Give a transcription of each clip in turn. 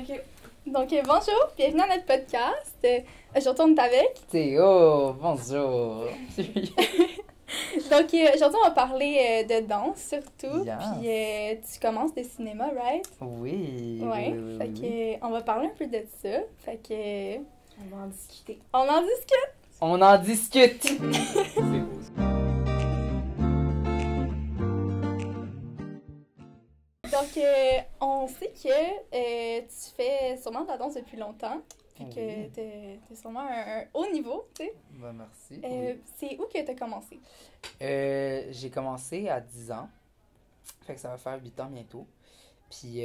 OK. Donc, bonjour, bienvenue à notre podcast. Aujourd'hui, on est avec. Théo, bonjour. Donc, aujourd'hui, on va parler de danse surtout. Yes. Puis, tu commences de cinéma, right? Oui. Ouais. Oui. Fait que, on va parler un peu de ça. Fait que. On va en discuter. On en discute! On en discute. Donc, on sait que tu fais sûrement de la danse depuis longtemps. Fait que Oui. t'es sûrement un haut niveau, tu sais. Ben, merci. Oui. C'est où que t'as commencé? J'ai commencé à 10 ans. Fait que ça va faire 8 ans bientôt. Puis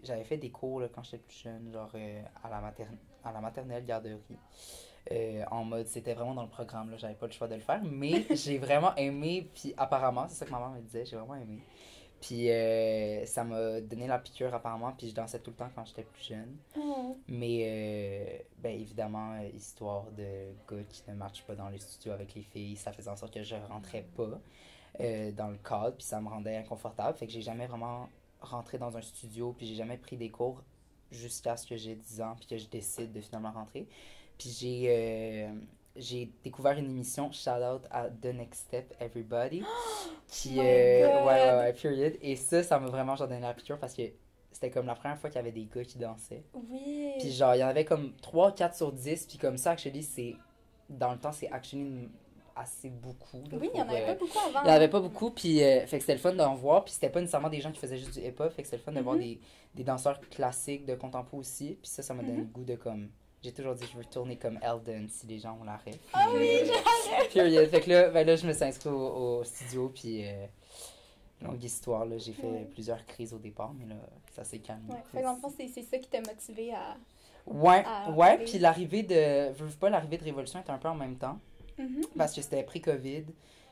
j'avais fait des cours là, quand j'étais plus jeune, genre à la maternelle garderie. En mode, c'était vraiment dans le programme, là, j'avais pas le choix de le faire. Mais j'ai vraiment aimé, puis apparemment, c'est ça que ma mère me disait, j'ai vraiment aimé. Puis ça m'a donné la piqûre apparemment, puis je dansais tout le temps quand j'étais plus jeune. Oh. Mais ben évidemment, histoire de gars qui ne marchent pas dans les studios avec les filles, ça faisait en sorte que je rentrais pas dans le cadre, puis ça me rendait inconfortable. Fait que j'ai jamais vraiment rentré dans un studio, puis j'ai jamais pris des cours jusqu'à ce que j'ai 10 ans, puis que je décide de finalement rentrer. Puis j'ai découvert une émission, shout out à The Next Step Everybody, qui my ouais, period. Et ça m'a vraiment genre donné la piqûre parce que c'était comme la première fois qu'il y avait des gars qui dansaient. Oui. Puis genre, il y en avait comme 3 4 sur 10, puis comme ça, actually, dans le temps, c'est actually assez beaucoup. Là, Oui, il y en avait pas beaucoup avant. il y en avait pas beaucoup, puis fait que c'était le fun d'en voir, puis c'était pas nécessairement des gens qui faisaient juste du hip-hop, fait que c'était le fun de voir des danseurs classiques de contempo aussi, puis ça m'a donné le goût de comme... J'ai toujours dit que je veux tourner comme Eldon si les gens ont la ref. Ah oui, j'arrête! Period. Fait que là, là, je me suis inscrit au studio, puis longue histoire, là, j'ai fait plusieurs crises au départ, mais là, ça s'est calmé. Ouais, fait que dans le fond, c'est ça qui t'a motivé à... Ouais, à ouais, arriver. puis l'arrivée de Révolution était un peu en même temps, parce que c'était pré-Covid,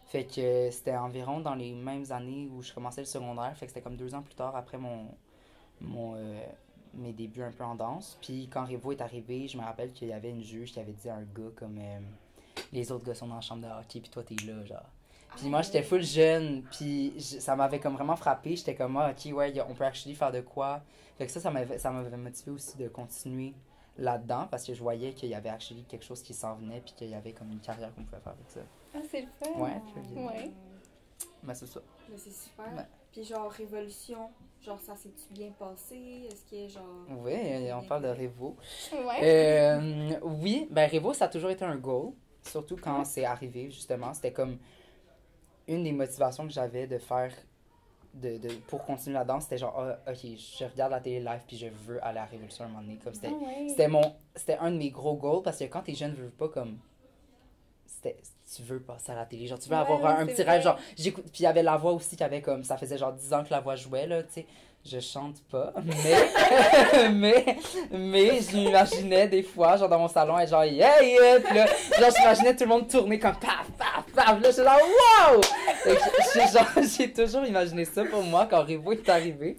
fait que c'était environ dans les mêmes années où je commençais le secondaire, fait que c'était comme 2 ans plus tard après mes débuts un peu en danse. Puis quand Révo est arrivé, je me rappelle qu'il y avait une juge qui avait dit à un gars comme les autres gars sont dans la chambre de hockey, puis toi t'es là, genre. Puis moi j'étais full jeune, puis ça m'avait comme vraiment frappé. J'étais comme, ah, ok, ouais, on peut actually faire de quoi. Fait que ça m'avait motivé aussi de continuer là-dedans, parce que je voyais qu'il y avait actually quelque chose qui s'en venait, puis qu'il y avait comme une carrière qu'on pouvait faire avec ça. Ah, c'est le fun! Ouais, je veux dire. Ouais. Mais c'est ça. Mais c'est super. Ouais. Puis genre, Révolution, genre, ça s'est-tu bien passé? Est-ce que genre... Oui, on parle de Révo. Ouais. Oui, ben Révo, ça a toujours été un goal. Surtout quand c'est arrivé, justement. C'était comme une des motivations que j'avais de faire pour continuer la danse. C'était genre, ah, ok, je regarde la télé live puis je veux aller à Révolution un moment donné. Comme Ah ouais. c'était un de mes gros goals parce que quand t'es jeune, je veux pas comme. Tu veux passer à la télé, genre tu veux Ouais, avoir un c'est petit vrai. rêve, genre j'écoute, puis il y avait la voix aussi qui avait comme, ça faisait genre 10 ans que la voix jouait là, tu sais, je chante pas, mais je m'imaginais des fois, genre dans mon salon, et genre yeah yeah, puis là, genre j'imaginais tout le monde tourner comme paf paf paf, là j'étais là wow, j'ai toujours imaginé ça pour moi quand Révo est arrivé,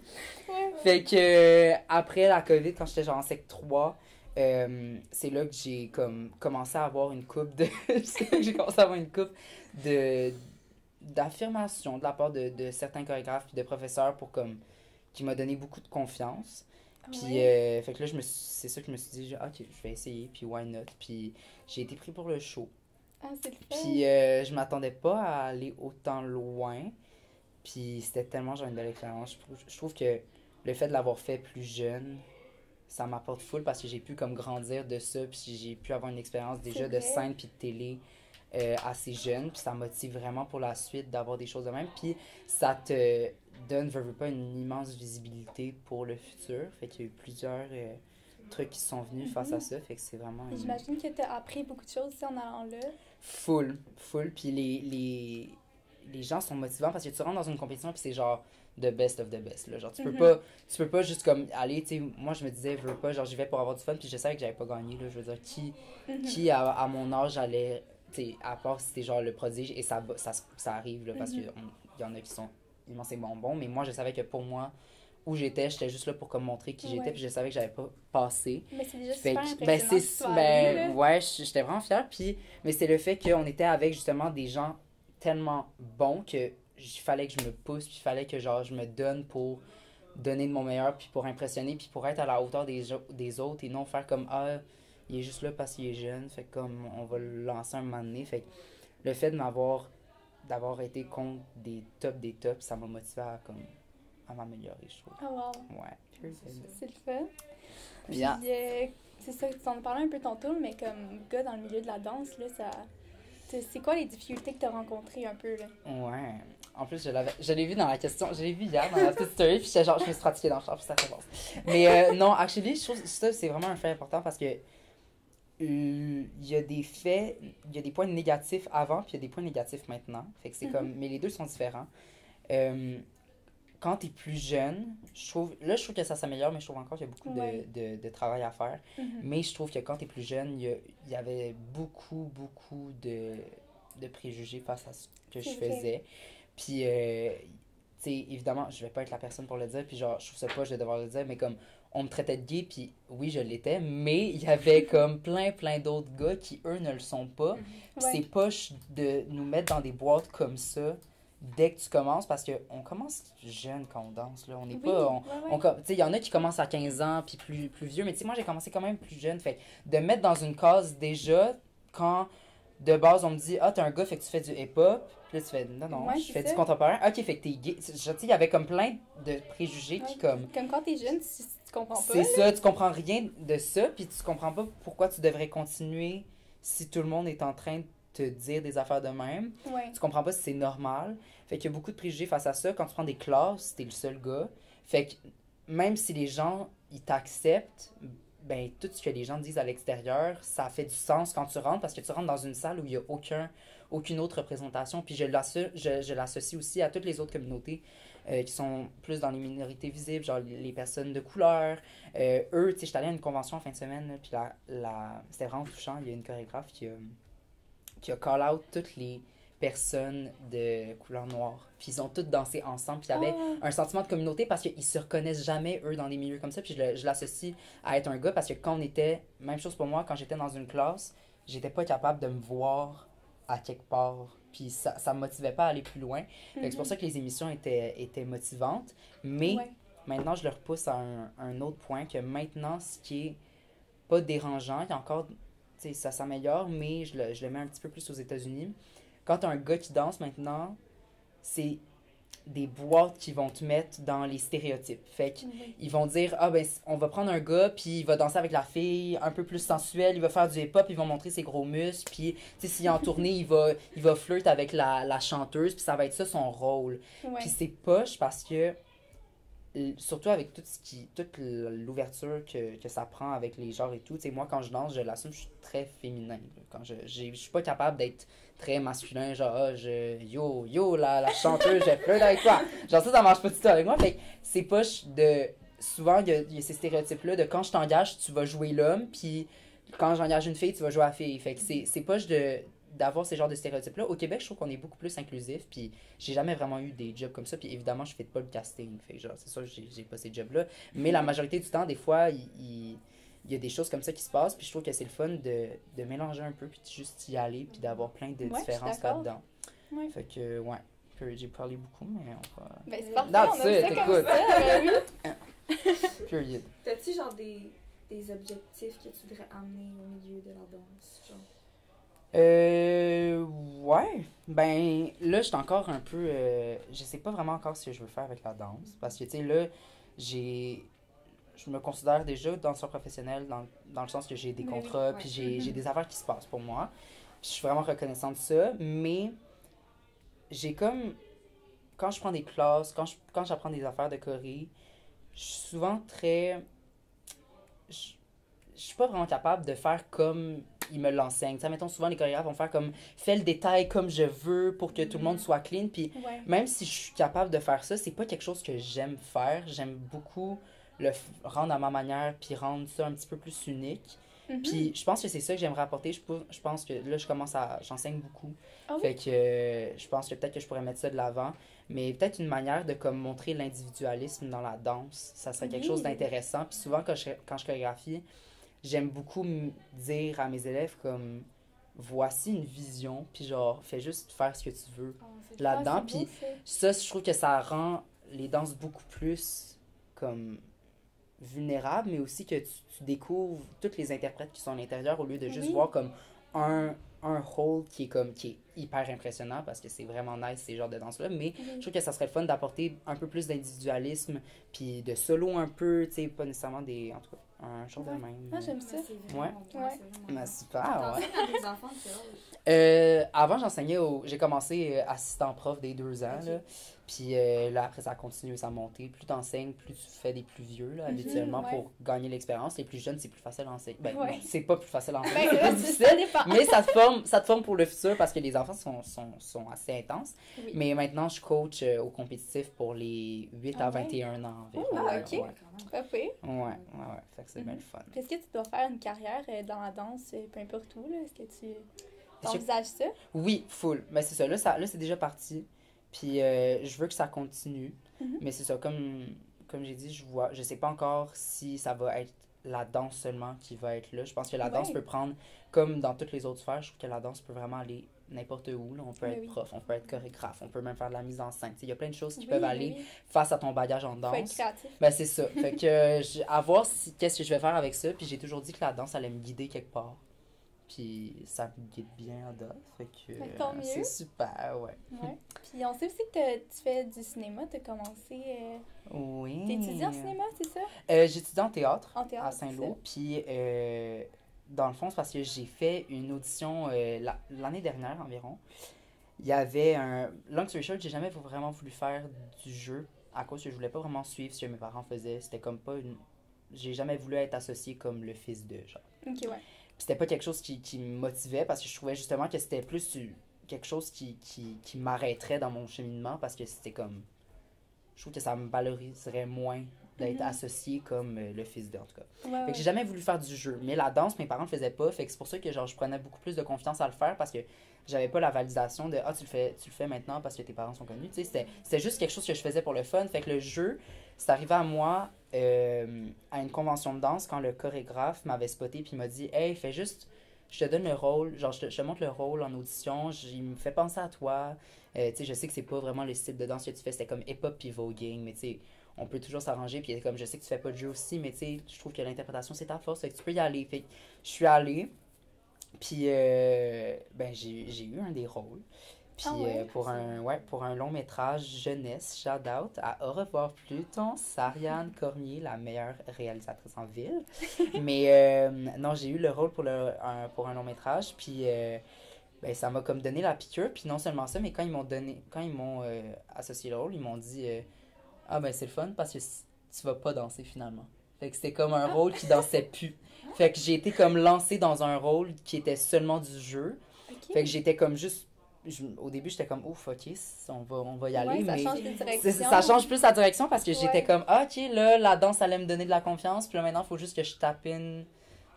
fait que après la COVID, quand j'étais genre en sec 3, c'est là que j'ai comme commencé à avoir une coupe d'affirmation de la part de certains chorégraphes puis de professeurs pour comme qui m'a donné beaucoup de confiance. Puis fait que là c'est ça que je me suis dit, ok, je vais essayer puis why not, puis j'ai été pris pour le show. Ah, c'est le fun! Puis je m'attendais pas à aller autant loin. Puis c'était tellement genre une belle expérience. Je trouve que le fait de l'avoir fait plus jeune, ça m'apporte full parce que j'ai pu comme grandir de ça, puis j'ai pu avoir une expérience déjà de vrai. scène puis de télé assez jeune, puis ça motive vraiment pour la suite d'avoir des choses de même, puis ça te donne, veux pas, une immense visibilité pour le futur, fait qu'il y a eu plusieurs trucs qui sont venus face à ça, fait que c'est vraiment J'imagine que t'as appris beaucoup de choses aussi en allant là. full, puis les gens sont motivants parce que tu rentres dans une compétition puis c'est genre the best of the best là, genre tu peux pas juste comme aller, tu sais, moi je me disais veux pas, genre j'y vais pour avoir du fun puis je savais que j'avais pas gagné là, je veux dire qui à mon âge allait, tu sais, à part si c'était genre le prodige, et ça arrive là, parce que il y en a qui sont immensément bons, mais moi je savais que pour moi où j'étais juste là pour comme montrer qui j'étais, puis je savais que j'avais pas passé. Mais c'est déjà Fait super que, impressionnant que tu sois allé, là. ouais, j'étais vraiment fière, puis mais c'est le fait qu'on était avec justement des gens tellement bons que il fallait que je me pousse, puis il fallait que genre je me donne pour donner de mon meilleur, puis pour impressionner, puis pour être à la hauteur des autres, et non faire comme, ah, il est juste là parce qu'il est jeune, fait que comme, on va le lancer un moment donné. Fait que le fait d'avoir été contre des tops, ça m'a motivé à m'améliorer, je trouve. Oh wow. Ouais. C'est le fun. Puis, Bien. c'est ça, tu en as parlé un peu tantôt, mais comme gars dans le milieu de la danse, là, c'est quoi les difficultés que tu as rencontrées un peu, là? Ouais. En plus, je l'ai vu dans la question, je l'ai vu hier dans la petite story, puis j'étais genre, je me suis pratiquée dans le char, puis ça fait bon. Mais non, actually, je trouve que ça, c'est vraiment un fait important parce que il y a des faits, il y a des points négatifs avant, puis il y a des points négatifs maintenant. Fait que c'est comme, mais les deux sont différents. Quand t'es plus jeune, je trouve que ça s'améliore, mais je trouve encore qu'il y a beaucoup de travail à faire. Mais je trouve que quand t'es plus jeune, il y avait beaucoup de préjugés face à ce que je faisais. Puis, tu sais, évidemment, je vais pas être la personne pour le dire, puis genre, je trouve ça pas, je vais devoir le dire, mais comme, on me traitait de gay, puis oui, je l'étais, mais il y avait comme plein d'autres gars qui, eux, ne le sont pas. Puis c'est poche de nous mettre dans des boîtes comme ça dès que tu commences, parce qu'on commence jeune quand on danse, là. On n'est pas... Tu sais, il y en a qui commencent à 15 ans, puis plus vieux, mais tu sais, moi, j'ai commencé quand même plus jeune. Fait de mettre dans une case déjà, quand de base, on me dit « Ah, t'es un gars, fait que tu fais du hip-hop. » Puis là, tu fais « Non, je fais du contemporain. » Ok, fait que t'es gay. Genre, tu sais, il y avait comme plein de préjugés qui comme... Comme quand t'es jeune, tu comprends pas. C'est ça, tu comprends rien de ça, puis tu comprends pas pourquoi tu devrais continuer si tout le monde est en train de te dire des affaires de même. Tu comprends pas si c'est normal. Fait qu'il y a beaucoup de préjugés face à ça. Quand tu prends des classes, t'es le seul gars. Fait que même si les gens, ils t'acceptent, ben tout ce que les gens disent à l'extérieur, ça fait du sens quand tu rentres, parce que tu rentres dans une salle où il y a aucune autre représentation. Puis je l'associe aussi à toutes les autres communautés qui sont plus dans les minorités visibles, genre les personnes de couleur. Eux, tu sais, j'étais allée à une convention en fin de semaine, là, puis c'était vraiment touchant. Il y a une chorégraphe qui a call out toutes les personnes de couleur noire. Puis ils ont toutes dansé ensemble. Puis il y avait un sentiment de communauté parce qu'ils se reconnaissent jamais, eux, dans des milieux comme ça. Puis je l'associe à être un gars parce que quand on était... Même chose pour moi, quand j'étais dans une classe, j'étais pas capable de me voir à quelque part. Puis ça me motivait pas à aller plus loin. Fait que c'est pour ça que les émissions étaient motivantes. Mais maintenant, je le repousse à un autre point, que maintenant, ce qui est pas dérangeant, il y a encore... Tu sais, ça s'améliore, mais je le mets un petit peu plus aux États-Unis. Quand t'as un gars qui danse maintenant, c'est des boîtes qui vont te mettre dans les stéréotypes. Fait qu'ils vont dire, ah ben, on va prendre un gars, puis il va danser avec la fille, un peu plus sensuel, il va faire du hip-hop, ils vont montrer ses gros muscles, puis, tu sais, s'il est en tournée, il va flirt avec la chanteuse, puis ça va être ça son rôle. Puis c'est poche parce que, surtout avec toute l'ouverture que ça prend avec les genres et tout, tu sais, moi, quand je danse, je l'assume, je suis très féminin. Quand je suis pas capable d'être très masculin, genre, yo, la chanteuse, je flirte avec toi. Genre, ça marche pas du tout avec moi. Fait que c'est poche de... Souvent, il y a ces stéréotypes-là de quand je t'engage, tu vas jouer l'homme, puis quand j'engage une fille, tu vas jouer la fille. Fait que c'est poche d'avoir ces genres de stéréotypes-là. Au Québec, je trouve qu'on est beaucoup plus inclusif, puis j'ai jamais vraiment eu des jobs comme ça, puis évidemment, je fais pas le casting. Fait que genre, c'est sûr, j'ai pas ces jobs-là. Mais la majorité du temps, des fois, il y a des choses comme ça qui se passent, puis je trouve que c'est le fun de mélanger un peu, puis de juste y aller, puis d'avoir plein de différences là-dedans. Fait que, j'ai parlé beaucoup, mais on va... Ben, c'est parfait, on a ça comme ça, Period. T'as-tu genre des objectifs que tu voudrais amener au milieu de la danse, genre? Ouais. Ben, là, je suis encore un peu... je sais pas vraiment encore ce que je veux faire avec la danse, parce que, tu sais, là, je me considère déjà danseur professionnel dans le sens que j'ai des contrats, puis j'ai des affaires qui se passent pour moi. Puis je suis vraiment reconnaissante de ça, mais j'ai comme... Quand je prends des classes, quand j'apprends des affaires de choré, je suis souvent très... Je suis pas vraiment capable de faire comme ils me l'enseignent. Tu sais, mettons, souvent, les chorégraphes vont faire comme « fais le détail comme je veux pour que tout le monde soit clean ». Puis même si je suis capable de faire ça, c'est pas quelque chose que j'aime faire. J'aime beaucoup le rendre à ma manière, puis rendre ça un petit peu plus unique. Puis je pense que c'est ça que j'aimerais apporter. Je pense que là, j'enseigne beaucoup. Fait que je pense que peut-être que je pourrais mettre ça de l'avant. Mais peut-être une manière de comme montrer l'individualisme dans la danse, ça serait quelque chose d'intéressant. Puis souvent, quand je chorégraphie, j'aime beaucoup dire à mes élèves comme voici une vision, puis genre fais juste faire ce que tu veux là-dedans. Puis ça, je trouve que ça rend les danses beaucoup plus comme vulnérable, mais aussi que tu découvres toutes les interprètes qui sont à l'intérieur au lieu de juste Oui. voir comme un whole qui est hyper impressionnant parce que c'est vraiment nice ces genres de danse-là, mais je Oui. trouve que ça serait le fun d'apporter un peu plus d'individualisme puis de solo un peu, tu sais, pas nécessairement des... En tout cas, un genre de Ouais. même. Ah, j'aime ça. C'est Ouais. vraiment bon, Ouais. c'est vraiment Mais bon. super, ouais. T'enseignes à des enfants de quel âge? Avant, j'enseignais J'ai commencé assistant prof des 2 ans, Ok. là. Puis là, après, ça a continué sa montée. Plus t'enseignes, plus tu fais des plus vieux, là, Mhm, habituellement, ouais. pour gagner l'expérience. Les plus jeunes, c'est plus facile à enseigner. Ben, Ouais. non, c'est pas plus facile à enseigner, Ben, c'est là, plus difficile. ça dépend. Mais ça te forme pour le futur parce que les enfants sont assez intenses. Oui. Mais maintenant, je coach au compétitif pour les 8 Ah à ouais? 21 ans environ. Oh, Ah, ok. quand même. Pas pire. Ouais. Fait que c'est bien Mhm. le fun. Puis est-ce que tu dois faire une carrière dans la danse, peu importe où, là? Est-ce que tu Je- envisages ça? Oui, full. Mais c'est ça. Là, c'est déjà parti. Puis je veux que ça continue. Mhm. Mais c'est ça, comme j'ai dit, je sais pas encore si ça va être la danse seulement qui va être là. Je pense que la danse Ouais. peut prendre, comme dans toutes les autres sphères, je trouve que la danse peut vraiment aller n'importe où. Là. On peut Oui, être oui. prof, on peut être chorégraphe, on peut même faire de la mise en scène. Tu sais, il y a plein de choses qui Oui, peuvent oui, aller oui. face à ton bagage en Faut être danse. créatif. Ben c'est ça. Fait que à voir qu'est-ce que je vais faire avec ça. Puis j'ai toujours dit que la danse allait me guider quelque part. Puis ça me guide bien à date. Fait que Ben, tant mieux. c'est super, ouais. Ouais. Puis on sait aussi que tu fais du cinéma, tu as commencé. Oui. T'étudies en cinéma, c'est ça? J'étudie en théâtre. En théâtre. À Saint-Lô. Puis, dans le fond, c'est parce que j'ai fait une audition l'année dernière environ. Il y avait un... Long story short, j'ai jamais vraiment voulu faire du jeu à cause que je voulais pas vraiment suivre ce que mes parents faisaient. C'était comme pas une... J'ai jamais voulu être associé comme le fils de, genre. Ok, ouais. Puis c'était pas quelque chose qui me motivait parce que je trouvais justement que c'était plus quelque chose qui m'arrêterait dans mon cheminement parce que c'était comme... Je trouve que ça me valoriserait moins d'être Mhm. associé comme le fils d'eux, en tout cas. Ouais, Fait ouais. que j'ai jamais voulu faire du jeu. Mais la danse, mes parents le faisaient pas. Fait que c'est pour ça que genre, je prenais beaucoup plus de confiance à le faire parce que j'avais pas la validation de tu le fais maintenant parce que tes parents sont connus. Tu sais, c'était juste quelque chose que je faisais pour le fun. Fait que le jeu, c'est arrivé à moi à une convention de danse quand le chorégraphe m'avait spoté puis il m'a dit hey, fais juste. Je te donne le rôle, genre je te montre le rôle en audition, il me fait penser à toi. Tu sais, je sais que c'est pas vraiment le style de danse que tu fais, c'était comme hip-hop puis voguing, mais tu sais, on peut toujours s'arranger. Puis comme je sais que tu fais pas de jeu aussi, mais tu sais, je trouve que l'interprétation c'est ta force, fait que tu peux y aller. Fait que je suis allée, puis ben j'ai eu un des rôles. Puis Ah ouais? pour un long métrage jeunesse, shout out à Au revoir Pluton, Sariane Cormier, la meilleure réalisatrice en ville. Mais non, j'ai eu le rôle pour un long métrage, puis ben, ça m'a comme donné la piqûre. Puis non seulement ça, mais quand ils m'ont associé le rôle, ils m'ont dit ah ben c'est le fun parce que tu vas pas danser finalement. Fait que c'était comme un rôle qui dansait plus. Fait que j'ai été comme lancée dans un rôle qui était seulement du jeu. Ok. Fait que j'étais comme juste au début, j'étais comme, ouf, ok, on va y aller, Ouais, ça mais change de direction. ça change plus la direction parce que Ouais. j'étais comme, ah, ok, là, la danse allait me donner de la confiance, puis là, maintenant, il faut juste que je tape in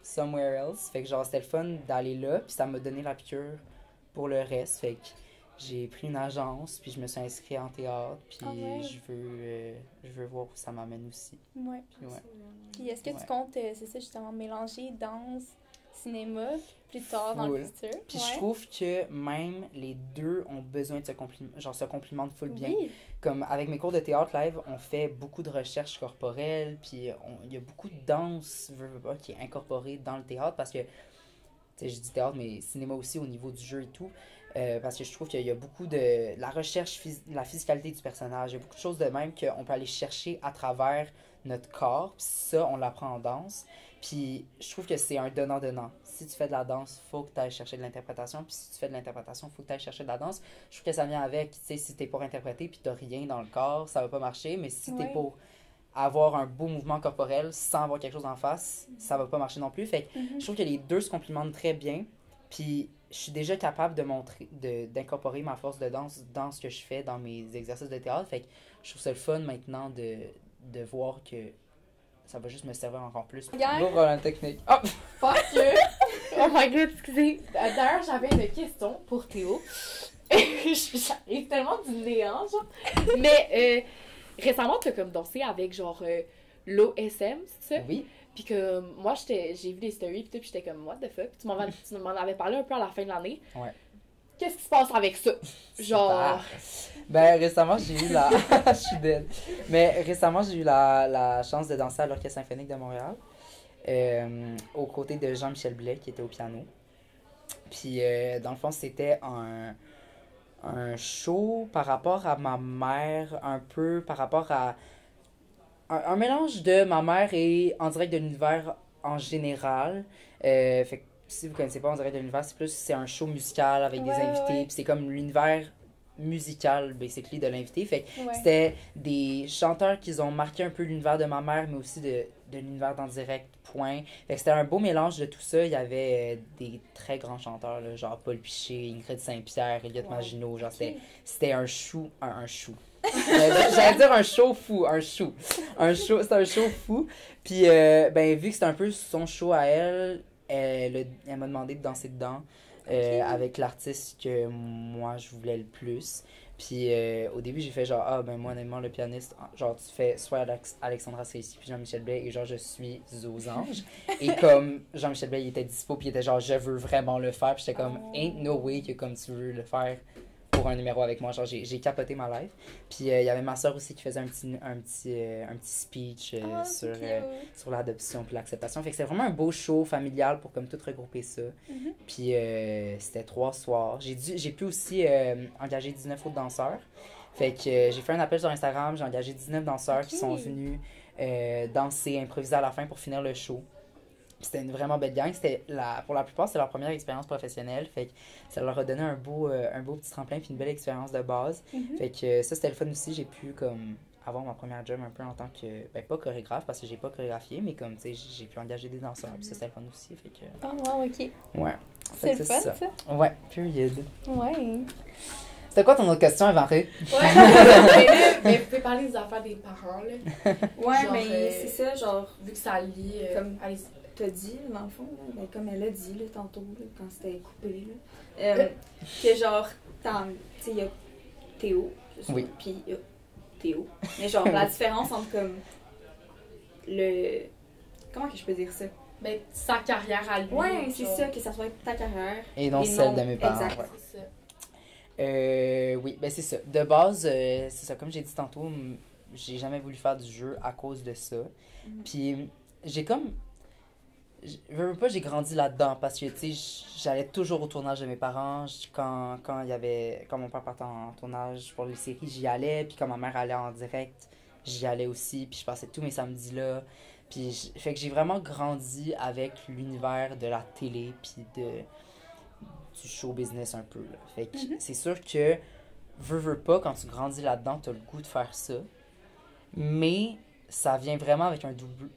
somewhere else. Fait que, genre, c'était le fun d'aller là, puis ça m'a donné la piqûre pour le reste. Fait que j'ai pris une agence, puis je me suis inscrite en théâtre, puis Ah ouais. je veux voir où ça m'amène aussi. Ouais. Puis ouais. Puis est-ce que Ouais. tu comptes, c'est ça justement, mélanger danse, cinéma plus tard dans le Full. futur? Puis Ouais. je trouve que même les deux ont besoin de se complimentent full bien. Oui. Comme avec mes cours de théâtre live, on fait beaucoup de recherche corporelle, puis il y a beaucoup de danse veux pas, qui est incorporée dans le théâtre parce que, tu sais, je dis théâtre, mais cinéma aussi au niveau du jeu et tout, parce que je trouve qu'il y a beaucoup de la recherche, la physicalité du personnage, il y a beaucoup de choses de même qu'on peut aller chercher à travers notre corps, puis ça, on l'apprend en danse. Puis je trouve que c'est un donnant-donnant. Si tu fais de la danse, faut que tu ailles chercher de l'interprétation. Puis si tu fais de l'interprétation, faut que tu ailles chercher de la danse. Je trouve que ça vient avec. Tu sais, si t'es pour interpréter puis t'as rien dans le corps, ça va pas marcher. Mais si t'es Ouais. pour avoir un beau mouvement corporel sans avoir quelque chose en face, ça va pas marcher non plus. Fait que Mhm. je trouve que les deux se complimentent très bien. Puis je suis déjà capable de montrer, d'incorporer ma force de danse dans ce que je fais dans mes exercices de théâtre. Fait que je trouve ça le fun maintenant de voir que ça va juste me servir encore plus. Hier- Gros problème technique. Oh! Fuck you! Oh my god, excusez. D'ailleurs, j'avais une question pour Théo. J'arrive tellement du néant, genre. Mais récemment, t'as comme dansé avec genre l'OSM, c'est ça? Oui. Puis que moi, j'ai vu des stories, pis tout, pis j'étais comme, what the fuck? Tu m'en avais parlé un peu à la fin de l'année. Ouais. qu'est-ce qui se passe avec ça? Genre... Ben, récemment, j'ai eu la... Je suis dead. Mais récemment, j'ai eu la chance de danser à l'Orchestre symphonique de Montréal, aux côtés de Jean-Michel Blais, qui était au piano. Puis, dans le fond, c'était un show par rapport à ma mère, un peu par rapport à... Un mélange de ma mère et En direct de l'univers en général. Fait que si vous connaissez pas En direct de l'univers, c'est un show musical avec des invités. Puis c'est comme l'univers musical, basically, de l'invité. Fait que c'était des chanteurs qui ont marqué un peu l'univers de ma mère, mais aussi de l'univers d'En direct, point. Fait que c'était un beau mélange de tout ça. Il y avait des très grands chanteurs, là, genre Paul Piché, Ingrid Saint-Pierre, Elliott Maginot. Genre, c'était un chou. Un chou. J'allais dire un show fou, c'est un show fou. Puis, ben, vu que c'était un peu son show à elle, elle m'a demandé de danser dedans avec l'artiste que moi je voulais le plus. Puis, au début, j'ai fait genre, ben, moi, honnêtement, le pianiste, genre, tu fais soit Alexandra Célisy puis Jean-Michel Blais, et genre, je suis aux anges. Et comme Jean-Michel Blais, il était dispo, puis il était genre, je veux vraiment le faire. Puis j'étais comme, ain't no way que comme tu veux le faire pour un numéro avec moi. Genre, j'ai capoté ma life. Puis, il y avait ma soeur aussi qui faisait un petit speech sur l'adoption puis l'acceptation. Fait que c'était vraiment un beau show familial pour comme tout regrouper ça. Puis, c'était 3 soirs. J'ai pu aussi engager 19 autres danseurs. Fait que j'ai fait un appel sur Instagram. J'ai engagé 19 danseurs qui sont venus danser, improviser à la fin pour finir le show. C'était une vraiment belle gang. Pour la plupart, c'était leur première expérience professionnelle. Fait que ça leur a donné un beau petit tremplin puis une belle expérience de base. Fait que ça, c'était le fun aussi. J'ai pu comme avoir ma première job un peu en tant que... Ben, pas chorégraphe parce que j'ai pas chorégraphié, mais comme, tu sais, j'ai pu engager des danseurs. Puis ça, c'était le fun aussi. Fait que... Oh, wow, OK. Ouais. C'est le fun, ça? Ouais, period. Ouais. C'était quoi ton autre question, Evanré? Mais vous pouvez parler des affaires des parents, là. Ouais, genre, mais c'est ça, genre... Vu que ça lie... comme t'as dit, dans le fond, là, ben, comme elle a dit là, tantôt, là, quand c'était coupé, là, que genre, tu sais, il y a Théo, oui. Puis il y a Théo. Mais genre, la différence entre comme le... Comment que je peux dire ça? Ben, sa carrière à lui. Ouais, c'est ça, que ça soit ta carrière. Et non celle de mes parents. Exact. Ouais. C'est ça. Oui, ben c'est ça. De base, c'est ça, comme j'ai dit tantôt, j'ai jamais voulu faire du jeu à cause de ça. Puis j'ai comme... Je veux pas, j'ai grandi là-dedans parce que, tu sais, j'allais toujours au tournage de mes parents. Quand mon père partait en tournage pour les séries, j'y allais. Puis quand ma mère allait en direct, j'y allais aussi. Puis je passais tous mes samedis là. Puis, fait que j'ai vraiment grandi avec l'univers de la télé puis du show business un peu, là. Fait que c'est sûr que, veux pas, quand tu grandis là-dedans, t'as le goût de faire ça. Mais... ça vient vraiment avec un double,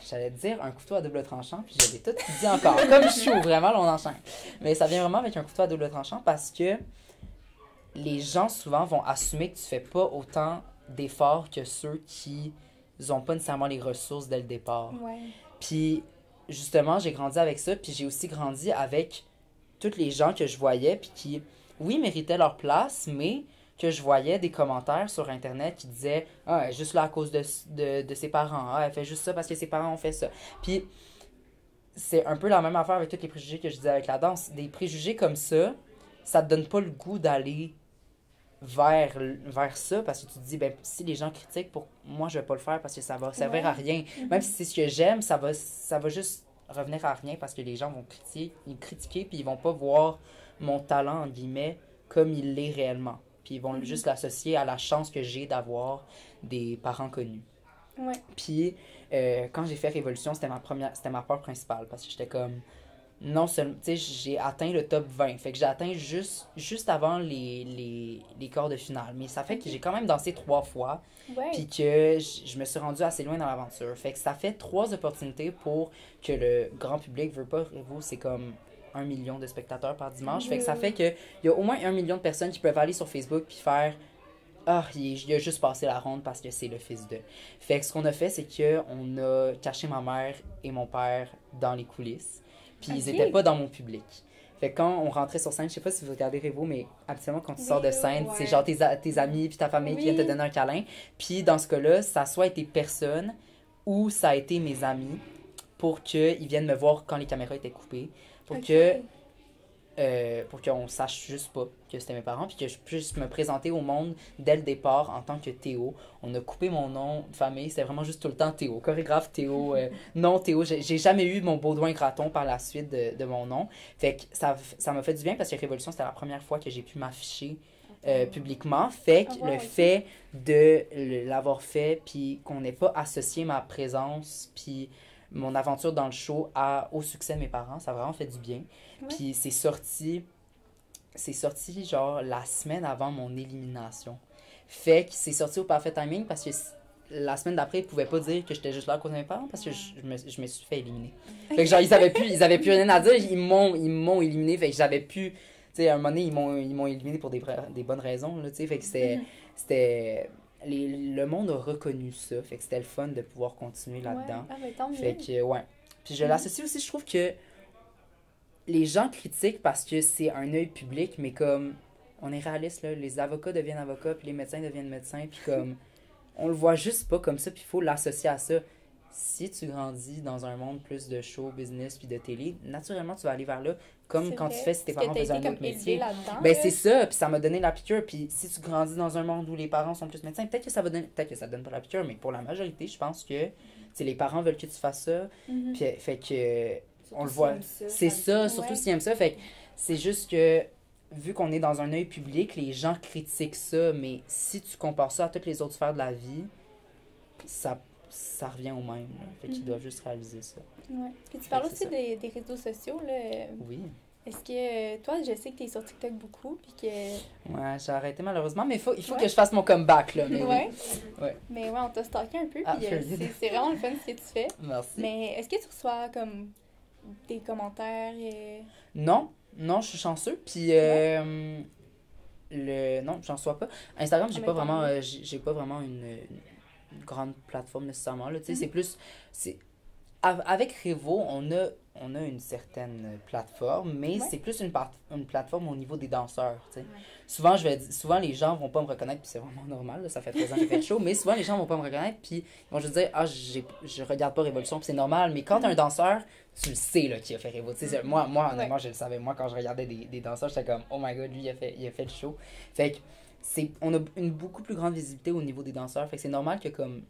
j'allais dire un couteau à double tranchant, puis j'avais tout dit encore, comme je suis vraiment, là, on enchaîne. Mais ça vient vraiment avec un couteau à double tranchant parce que les gens, souvent, vont assumer que tu fais pas autant d'efforts que ceux qui n'ont pas nécessairement les ressources dès le départ. Ouais. Puis, justement, j'ai grandi avec ça, puis j'ai aussi grandi avec tous les gens que je voyais, puis qui, oui, méritaient leur place, mais... que je voyais des commentaires sur Internet qui disaient « Ah, elle est juste là à cause de ses parents. Ah, elle fait juste ça parce que ses parents ont fait ça. » Puis, c'est un peu la même affaire avec tous les préjugés que je disais avec la danse. Des préjugés comme ça, ça te donne pas le goût d'aller vers ça parce que tu te dis, ben, si les gens critiquent, pour moi, je vais pas le faire parce que ça va servir à rien. Même si c'est ce que j'aime, ça va juste revenir à rien parce que les gens vont critiquer puis ils vont pas voir mon talent, en guillemets, comme il l'est réellement. Puis ils vont juste l'associer à la chance que j'ai d'avoir des parents connus. Ouais. Puis quand j'ai fait Révolution, c'était ma peur principale parce que j'étais comme non seulement, tu sais, j'ai atteint le top 20. Fait que j'ai atteint juste avant les quarts de finale. Mais ça fait que j'ai quand même dansé 3 fois. Ouais. Puis que je me suis rendue assez loin dans l'aventure. Fait que ça fait 3 opportunités pour que le grand public veut pas Révo, c'est comme 1 million de spectateurs par dimanche. Fait que ça fait qu'il y a au moins 1 million de personnes qui peuvent aller sur Facebook puis faire « Ah, il a juste passé la ronde parce que c'est le fils de... » Fait que ce qu'on a fait, c'est qu'on a caché ma mère et mon père dans les coulisses. Puis ils étaient pas dans mon public. Fait que quand on rentrait sur scène, je sais pas si vous regardez Révo, mais habituellement, quand tu sors de scène, c'est genre tes amis puis ta famille qui viennent te donner un câlin. Puis dans ce cas-là, ça a soit été personne ou ça a été mes amis pour qu'ils viennent me voir quand les caméras étaient coupées. Pour que pour qu'on sache juste pas que c'était mes parents, puis que je puisse me présenter au monde dès le départ en tant que Théo. On a coupé mon nom de famille, c'était vraiment juste tout le temps Théo. Chorégraphe Théo, non Théo. J'ai jamais eu mon Baudouin-Graton par la suite de mon nom. Fait que ça m'a fait du bien parce que Révolution, c'était la première fois que j'ai pu m'afficher publiquement. Fait que le fait de l'avoir fait, puis qu'on n'ait pas associé ma présence, puis mon aventure dans le show au succès de mes parents, ça a vraiment fait du bien. Ouais. Puis c'est sorti genre la semaine avant mon élimination. Fait que c'est sorti au parfait timing parce que la semaine d'après, ils pouvaient pas dire que j'étais juste là à cause de mes parents parce que je me suis fait éliminer. Fait que genre, ils avaient plus rien à dire, ils m'ont éliminé, fait que j'avais plus... Tu sais, à un moment donné, ils m'ont éliminé pour des bonnes raisons, là, tu sais, fait que c'était... Le monde a reconnu ça, fait que c'était le fun de pouvoir continuer là-dedans. Ouais. Ah, ben, tant mieux. Fait que, ouais. Puis je l'associe aussi, je trouve que les gens critiquent parce que c'est un œil public, mais comme, on est réaliste, là, les avocats deviennent avocats, puis les médecins deviennent médecins, puis comme, on le voit juste pas comme ça, puis il faut l'associer à ça. Si tu grandis dans un monde plus de show, business, puis de télé, naturellement, tu vas aller vers là, comme c'est quand vrai. Tu fais si tes parents faisaient un autre métier. Ben, c'est ça, puis ça m'a donné la piqûre, puis si tu grandis dans un monde où les parents sont plus médecins, peut-être que ça donne pas la piqûre, mais pour la majorité, je pense que, les parents veulent que tu fasses ça, puis fait que, surtout on le voit. C'est ça, surtout s'ils aiment ça, fait que c'est juste que, vu qu'on est dans un œil public, les gens critiquent ça, mais si tu compares ça à toutes les autres sphères de la vie, ça revient au même. Là. Fait qu'ils doivent juste réaliser ça. Ouais. Puis tu parles aussi des réseaux sociaux. Là. Oui. Est-ce que toi, je sais que tu es sur TikTok beaucoup, puis que... Ouais, j'ai arrêté malheureusement, mais il faut que je fasse mon comeback, là. Mais ouais. Oui. Mais ouais, on t'a stalké un peu, puis c'est vraiment le fun ce que tu fais. Merci. Mais est-ce que tu reçois comme des commentaires? Non, je suis chanceux, puis non, j'en reçois pas. Instagram, j'ai pas vraiment une grande plateforme nécessairement, là, tu sais, c'est plus... Avec Révo, on a une certaine plateforme, mais c'est plus une plateforme au niveau des danseurs, tu sais. Souvent, les gens vont pas me reconnaître, puis c'est vraiment normal, là, ça fait 13 ans que j'ai fait le show, mais souvent, les gens vont pas me reconnaître, puis ils vont juste dire « Ah, je regarde pas Révolution », puis c'est normal, mais quand t'es un danseur, tu le sais, là, qui a fait Révo. Tu sais, moi, honnêtement, je le savais. Moi, quand je regardais des danseurs, j'étais comme « Oh my God, lui, il a fait le show ». Fait que on a une beaucoup plus grande visibilité au niveau des danseurs, fait que c'est normal que, comme,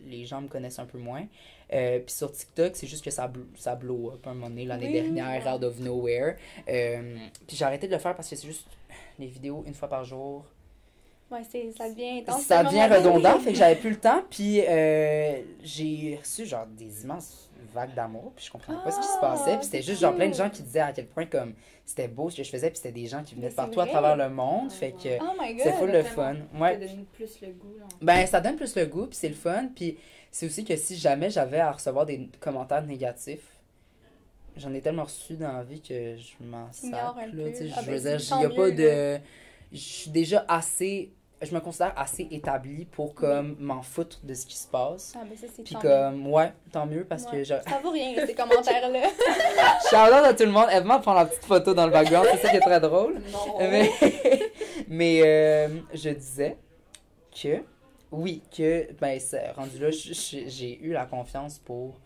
les gens me connaissent un peu moins. Puis sur TikTok, c'est juste que ça blow up un moment donné, l'année dernière, out of nowhere. Puis j'ai arrêté de le faire parce que c'est juste les vidéos une fois par jour. Ouais, ça devient intense. Ça devient redondant, fait que j'avais plus le temps. Puis j'ai reçu genre des immenses vagues d'amour, puis je comprenais pas ce qui se passait. Puis c'était juste genre plein de gens qui disaient à quel point comme c'était beau ce que je faisais, puis c'était des gens qui venaient de partout à travers le monde. Fait que c'est full le fun. Ouais. Ça donne plus le goût. Là. Ben, ça donne plus le goût, puis c'est le fun. Puis c'est aussi que si jamais j'avais à recevoir des commentaires négatifs, j'en ai tellement reçu dans la vie que je m'en sac. Là, je veux dire, il y a pas de... Je suis déjà assez... Je me considère assez établie pour comme m'en foutre de ce qui se passe. Ah, ben ça, c'est puis comme, ouais, tant mieux parce que ça vaut rien, ces commentaires-là. Shout-out à tout le monde. Eve-moi prend la petite photo dans le background, c'est ça qui est très drôle. Non. Mais je disais que, oui, que, ben, rendu là, j'ai eu la confiance pour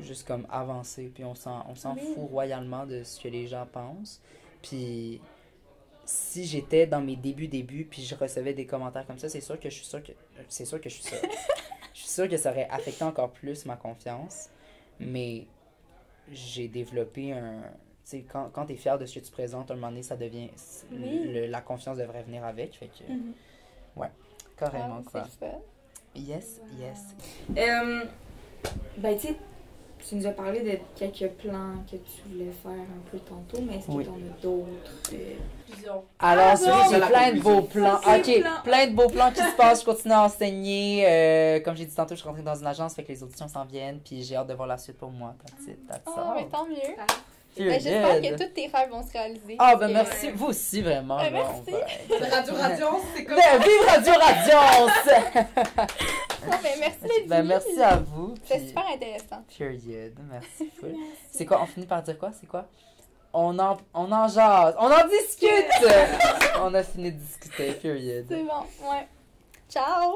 juste comme avancer. Puis on s'en fout royalement de ce que les gens pensent. Puis si j'étais dans mes débuts, puis je recevais des commentaires comme ça, c'est sûr que je suis sûr. Je suis sûr que ça aurait affecté encore plus ma confiance. Mais j'ai développé un... Tu sais, quand t'es fier de ce que tu présentes, à un moment donné, ça devient... la confiance devrait venir avec. Fait que... Ouais, carrément, quoi. C'est ça. Yes. Ben, tu sais, tu nous as parlé de quelques plans que tu voulais faire un peu tantôt, mais est-ce que t'en as d'autres? Alors, j'ai plein de beaux plans. Plein de beaux plans qui se passent. Je continue à enseigner. Comme j'ai dit tantôt, je suis rentrée dans une agence, fait que les auditions s'en viennent, puis j'ai hâte de voir la suite pour moi. Mais tant mieux. J'espère que tous tes rêves vont se réaliser. Ah, ben merci. Vous aussi, vraiment. Merci. Radio Radiance, c'est comme ça. Vive Radio Radiance! Merci, Ben, merci à vous. C'est super intéressant. Period. Merci. C'est quoi? On finit par dire quoi? C'est quoi? On en jase. On en discute! On a fini de discuter. Period. C'est bon. Ouais. Ciao!